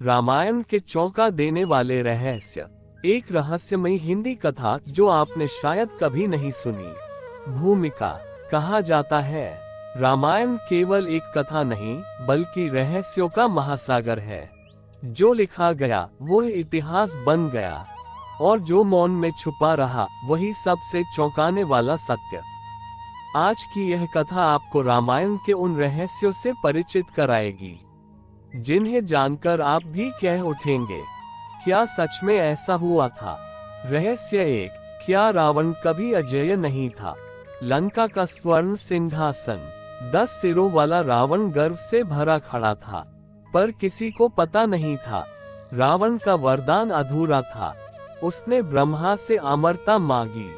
रामायण के चौंका देने वाले रहस्य। एक रहस्यमयी हिंदी कथा जो आपने शायद कभी नहीं सुनी। भूमिका। कहा जाता है रामायण केवल एक कथा नहीं बल्कि रहस्यों का महासागर है। जो लिखा गया वो इतिहास बन गया और जो मौन में छुपा रहा वही सबसे चौंकाने वाला सत्य। आज की यह कथा आपको रामायण के उन रहस्यों से परिचित कराएगी जिन्हें जानकर आप भी कह उठेंगे, क्या सच में ऐसा हुआ था। रहस्य एक, क्या रावण कभी अजेय नहीं था। लंका का स्वर्ण सिंहासन 10 सिरों वाला रावण गर्व से भरा खड़ा था, पर किसी को पता नहीं था रावण का वरदान अधूरा था। उसने ब्रह्मा से अमरता मांगी,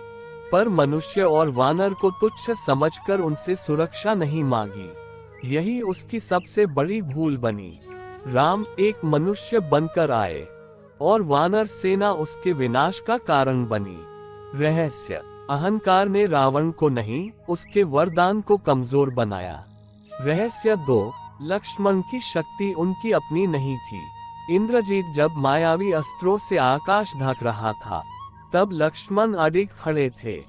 पर मनुष्य और वानर को तुच्छ समझकर उनसे सुरक्षा नहीं मांगी। यही उसकी सबसे बड़ी भूल बनी। राम एक मनुष्य बनकर आए और वानर सेना उसके विनाश का कारण बनी। रहस्य, अहंकार ने रावण को नहीं उसके वरदान को कमजोर बनाया। रहस्य दो, लक्ष्मण की शक्ति उनकी अपनी नहीं थी। इंद्रजीत जब मायावी अस्त्रों से आकाश ढक रहा था तब लक्ष्मण अडिग खड़े थे,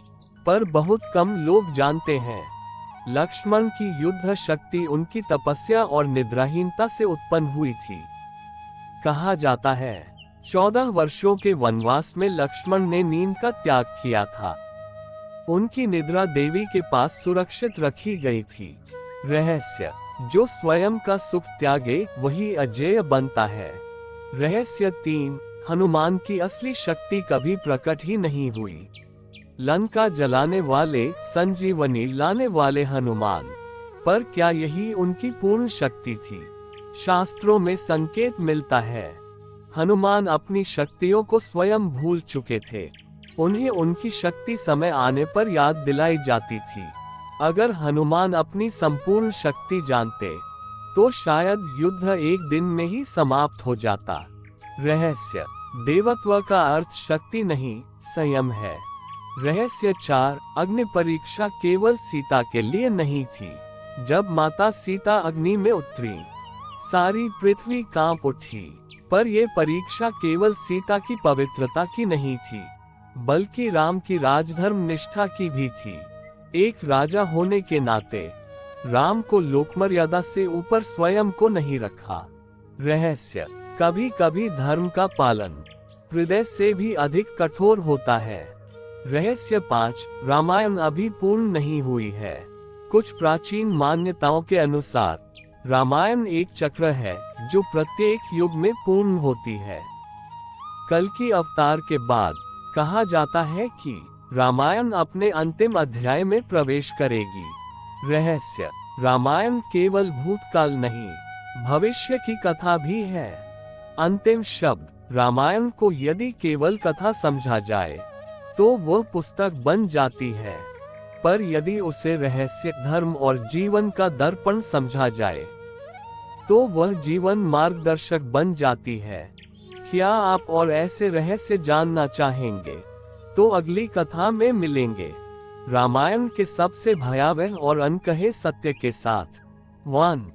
पर बहुत कम लोग जानते हैं लक्ष्मण की युद्ध शक्ति उनकी तपस्या और निद्राहीनता से उत्पन्न हुई थी। कहा जाता है 14 वर्षों के वनवास में लक्ष्मण ने नींद का त्याग किया था। उनकी निद्रा देवी के पास सुरक्षित रखी गई थी। रहस्य, जो स्वयं का सुख त्यागे वही अजेय बनता है। रहस्य 3, हनुमान की असली शक्ति कभी प्रकट ही नहीं हुई। लंका जलाने वाले, संजीवनी लाने वाले हनुमान, पर क्या यही उनकी पूर्ण शक्ति थी। शास्त्रों में संकेत मिलता है हनुमान अपनी शक्तियों को स्वयं भूल चुके थे। उन्हें उनकी शक्ति समय आने पर याद दिलाई जाती थी। अगर हनुमान अपनी संपूर्ण शक्ति जानते तो शायद युद्ध एक दिन में ही समाप्त हो जाता। रहस्य, देवत्व का अर्थ शक्ति नहीं संयम है। रहस्य 4, अग्नि परीक्षा केवल सीता के लिए नहीं थी। जब माता सीता अग्नि में उतरी सारी पृथ्वी कांप उठी, पर यह परीक्षा केवल सीता की पवित्रता की नहीं थी बल्कि राम की राजधर्म निष्ठा की भी थी। एक राजा होने के नाते राम को लोकमर्यादा से ऊपर स्वयं को नहीं रखा। रहस्य, कभी कभी धर्म का पालन हृदय से भी अधिक कठोर होता है। रहस्य 5, रामायण अभी पूर्ण नहीं हुई है। कुछ प्राचीन मान्यताओं के अनुसार रामायण एक चक्र है जो प्रत्येक युग में पूर्ण होती है। कल्कि अवतार के बाद कहा जाता है कि रामायण अपने अंतिम अध्याय में प्रवेश करेगी। रहस्य, रामायण केवल भूतकाल नहीं भविष्य की कथा भी है। अंतिम शब्द, रामायण को यदि केवल कथा समझा जाए तो वह पुस्तक बन जाती है, पर यदि उसे रहस्य, धर्म और जीवन का दर्पण समझा जाए तो वह जीवन मार्गदर्शक बन जाती है। क्या आप और ऐसे रहस्य जानना चाहेंगे तो अगली कथा में मिलेंगे रामायण के सबसे भयावह और अनकहे सत्य के साथ। 1